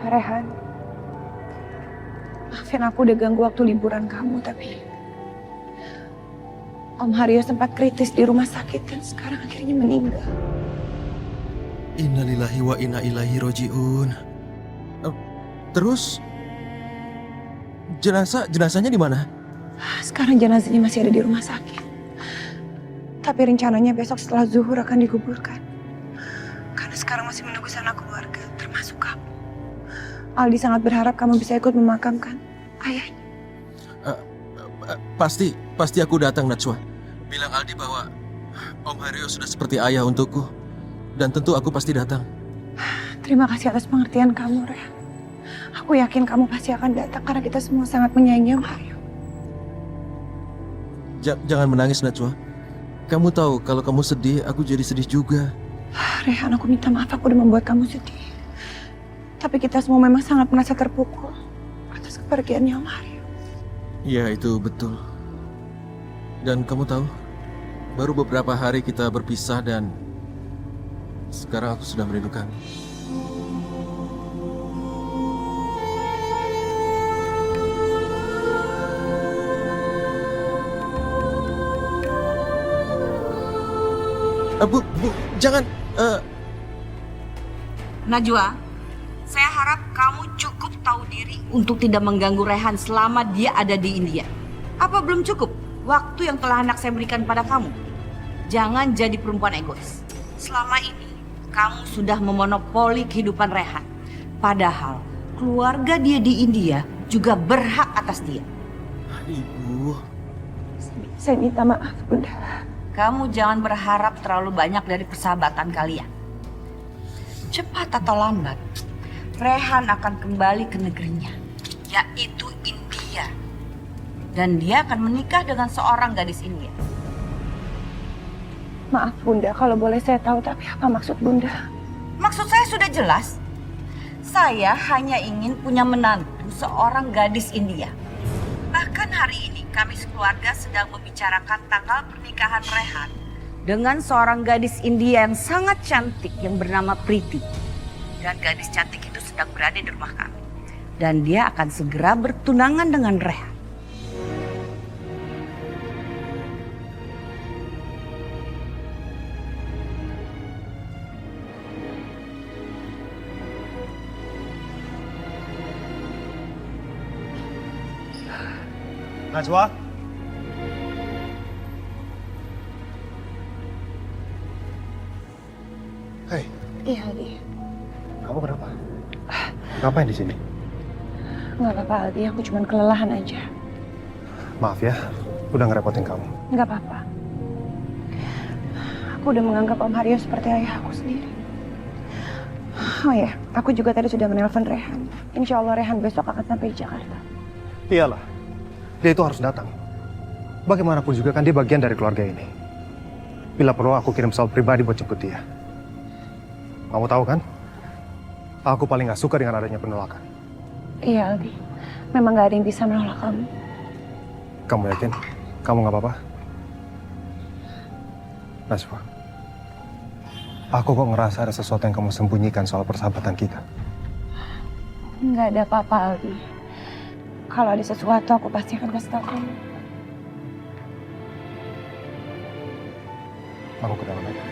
Rehan, maafin aku udah ganggu waktu liburan kamu, tapi Om Haryo sempat kritis di rumah sakit dan sekarang akhirnya meninggal. Innalillahi wa inna ilaihi roji'un. Terus jenazahnya di mana? Sekarang jenazahnya masih ada di rumah sakit. Tapi rencananya besok setelah zuhur akan dikuburkan. Karena sekarang masih menunggu sanak keluarga, termasuk kamu. Aldi sangat berharap kamu bisa ikut memakamkan ayahnya. Pasti aku datang, Najwa. Bilang Aldi bahwa Om Haryo sudah seperti ayah untukku. Dan tentu aku pasti datang. Terima kasih atas pengertian kamu, Rehan. Aku yakin kamu pasti akan datang karena kita semua sangat menyayangi Om Haryo. Jangan menangis, Najwa. Kamu tahu kalau kamu sedih, aku jadi sedih juga. Rehan, aku minta maaf aku udah membuat kamu sedih. Tapi kita semua memang sangat merasa terpukul atas kepergiannya Om Haryo. Iya, itu betul. Dan kamu tahu, baru beberapa hari kita berpisah dan sekarang aku sudah merindukan. Bu, jangan. Najwa, saya harap kamu cukup tahu diri untuk tidak mengganggu Rehan selama dia ada di India. Apa belum cukup waktu yang telah anak saya berikan pada kamu? Jangan jadi perempuan egois. Selama ini kamu sudah memonopoli kehidupan Rehan. Padahal keluarga dia di India juga berhak atas dia. Ibu. Saya minta maaf, Bunda. Kamu jangan berharap terlalu banyak dari persahabatan kalian. Cepat atau lambat, Rehan akan kembali ke negerinya, yaitu India. Dan dia akan menikah dengan seorang gadis India. Maaf, Bunda, kalau boleh saya tahu, tapi apa maksud Bunda? Maksud saya sudah jelas. Saya hanya ingin punya menantu seorang gadis India. Bahkan hari ini kami sekeluarga sedang membicarakan tanggal pernikahan Rehan dengan seorang gadis India yang sangat cantik yang bernama Priti. Dan gadis cantik itu sedang berada di rumah kami. Dan dia akan segera bertunangan dengan Rehan. Najwa? Hei, Iya, Aldi. kamu kenapa? Ngapain di sini? Nggak apa-apa, Aldi. Aku cuma kelelahan aja. Maaf ya, udah ngerepotin kamu. Nggak apa-apa. Aku udah menganggap Om Haryo seperti ayah aku sendiri. Oh ya, aku juga tadi sudah menelpon Rehan. Insya Allah Rehan besok akan sampai di Jakarta. Iyalah, dia itu harus datang. Bagaimanapun juga kan dia bagian dari keluarga ini. Bila perlu aku kirim pesawat pribadi buat jemput dia. Kamu tahu kan? Aku paling gak suka dengan adanya penolakan. Iya, Aldi. Memang nggak ada yang bisa menolak kamu. Kamu yakin? Kamu gak apa-apa? Najwa, aku kok ngerasa ada sesuatu yang kamu sembunyikan soal persahabatan kita. Nggak ada apa-apa, Aldi. Kalau ada sesuatu, aku pasti akan kasih tahu kamu. Aku ke dalam aja.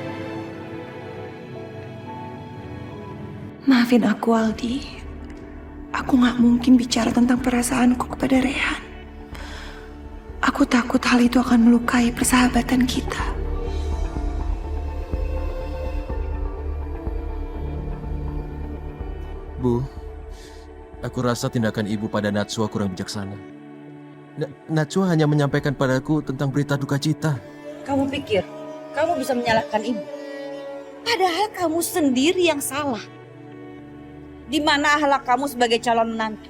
Maafin aku, Aldi. Aku nggak mungkin bicara tentang perasaanku kepada Rehan. Aku takut hal itu akan melukai persahabatan kita. Bu, aku rasa tindakan ibu pada Najwa kurang bijaksana. Najwa hanya menyampaikan padaku tentang berita duka cita. Kamu pikir kamu bisa menyalahkan ibu? Padahal kamu sendiri yang salah. Di mana akhlak kamu sebagai calon menantu?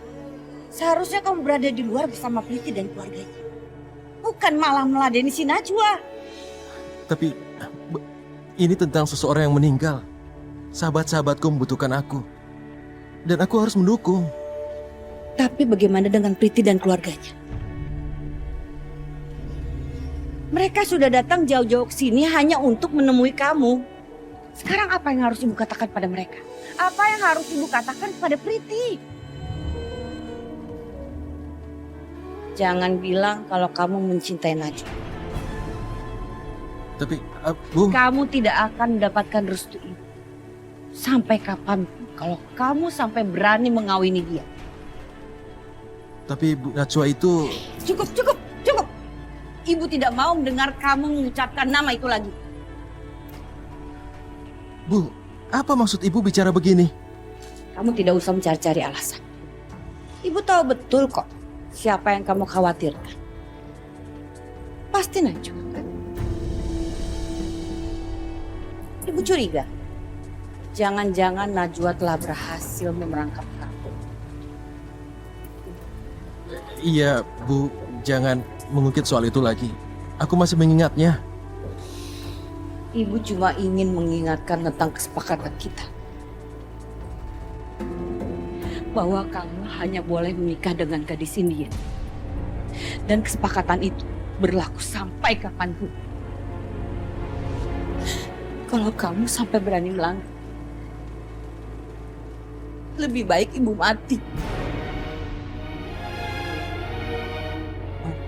Seharusnya kamu berada di luar bersama Priti dan keluarganya. Bukan malah meladeni si Najwa. Tapi ini tentang seseorang yang meninggal. Sahabat-sahabatku membutuhkan aku. Dan aku harus mendukung. Tapi bagaimana dengan Priti dan keluarganya? Mereka sudah datang jauh-jauh ke sini hanya untuk menemui kamu. Sekarang apa yang harus ibu katakan pada mereka? Apa yang harus ibu katakan kepada Priti? Jangan bilang kalau kamu mencintai Najwa. Tapi, Bu, Kamu tidak akan mendapatkan restu ibu. Sampai kapanpun kalau kamu sampai berani mengawini dia. tapi Bu Najwa itu... Cukup. Ibu tidak mau mendengar kamu mengucapkan nama itu lagi. Bu, apa maksud Ibu bicara begini? Kamu tidak usah mencari-cari alasan. Ibu tahu betul kok siapa yang kamu khawatirkan. Pasti Najwa kan? Ibu curiga. Jangan-jangan Najwa telah berhasil memerangkap kamu. Iya, Bu, jangan mengungkit soal itu lagi. Aku masih mengingatnya. Ibu cuma ingin mengingatkan tentang kesepakatan kita. Bahwa kamu hanya boleh menikah dengan gadis India. Dan kesepakatan itu berlaku sampai kapanpun. Kalau kamu sampai berani melanggar, lebih baik ibu mati.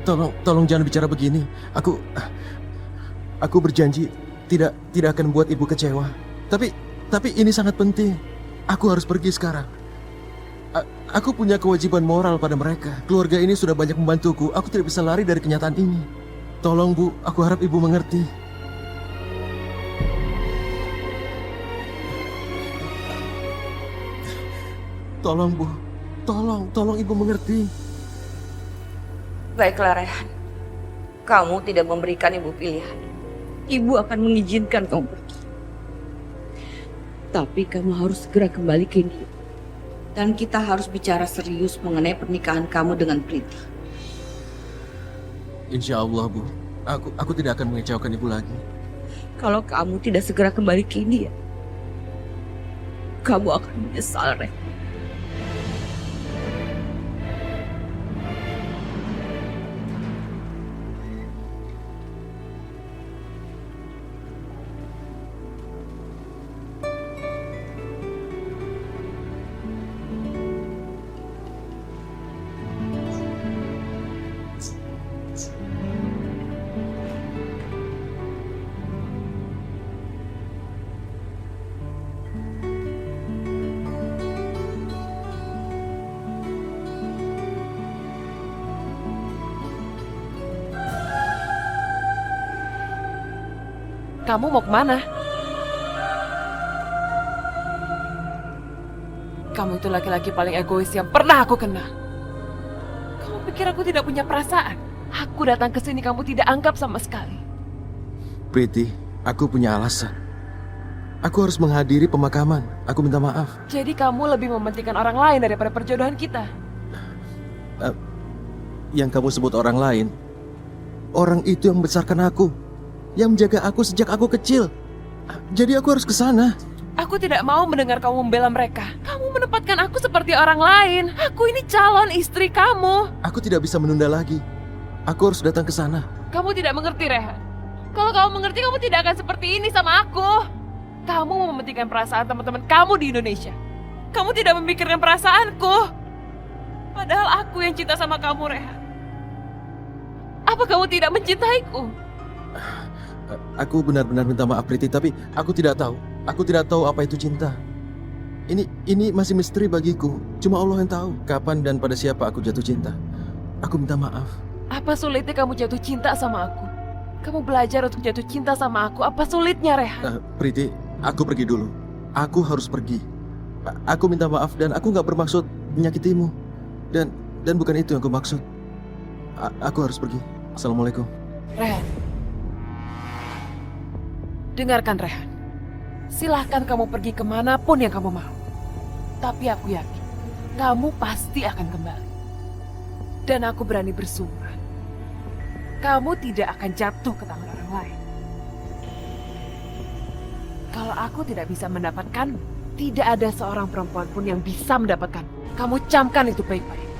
Tolong jangan bicara begini. Aku berjanji tidak akan buat Ibu kecewa. Tapi ini sangat penting. Aku harus pergi sekarang. Aku punya kewajiban moral pada mereka. Keluarga ini sudah banyak membantuku. Aku tidak bisa lari dari kenyataan ini. Tolong Bu, aku harap Ibu mengerti. Tolong Bu, tolong Ibu mengerti. Baiklah Rehan, kamu tidak memberikan ibu pilihan. Ibu akan mengizinkan kamu pergi. Tapi kamu harus segera kembali ke India. Dan kita harus bicara serius mengenai pernikahan kamu dengan Priti. Insya Allah Bu, aku tidak akan mengecewakan Ibu lagi. Kalau kamu tidak segera kembali ke India, kamu akan menyesal, Rehan. Kamu mau kemana? Kamu itu laki-laki paling egois yang pernah aku kenal. Kamu pikir aku tidak punya perasaan? Aku datang ke sini kamu tidak anggap sama sekali. Priti, aku punya alasan. Aku harus menghadiri pemakaman. Aku minta maaf. Jadi kamu lebih mementingkan orang lain daripada perjodohan kita. Yang kamu sebut orang lain, orang itu yang membesarkan aku, yang menjaga aku sejak aku kecil. Jadi aku harus ke sana. Aku tidak mau mendengar kamu membela mereka. Kamu menempatkan aku seperti orang lain. Aku ini calon istri kamu. Aku tidak bisa menunda lagi. Aku harus datang ke sana. Kamu tidak mengerti, Rehan. Kalau kamu mengerti, kamu tidak akan seperti ini sama aku. Kamu mementingkan perasaan teman-teman kamu di Indonesia. Kamu tidak memikirkan perasaanku. Padahal aku yang cinta sama kamu, Rehan. Apa kamu tidak mencintaiku? Aku benar-benar minta maaf, Priti, tapi aku tidak tahu. Aku tidak tahu apa itu cinta. Ini masih misteri bagiku. Cuma Allah yang tahu kapan dan pada siapa aku jatuh cinta. Aku minta maaf. Apa sulitnya kamu jatuh cinta sama aku? Kamu belajar untuk jatuh cinta sama aku. Apa sulitnya, Rehan? Priti, aku pergi dulu. Aku harus pergi. Aku minta maaf dan aku nggak bermaksud menyakitimu. Dan bukan itu yang aku maksud. Aku harus pergi. Assalamualaikum. Rehan. Dengarkan, Rehan. Silahkan kamu pergi kemanapun yang kamu mau. Tapi aku yakin, kamu pasti akan kembali. Dan aku berani bersumpah, kamu tidak akan jatuh ke tangan orang lain. Kalau aku tidak bisa mendapatkanmu, tidak ada seorang perempuan pun yang bisa mendapatkanmu. Kamu camkan itu baik-baik.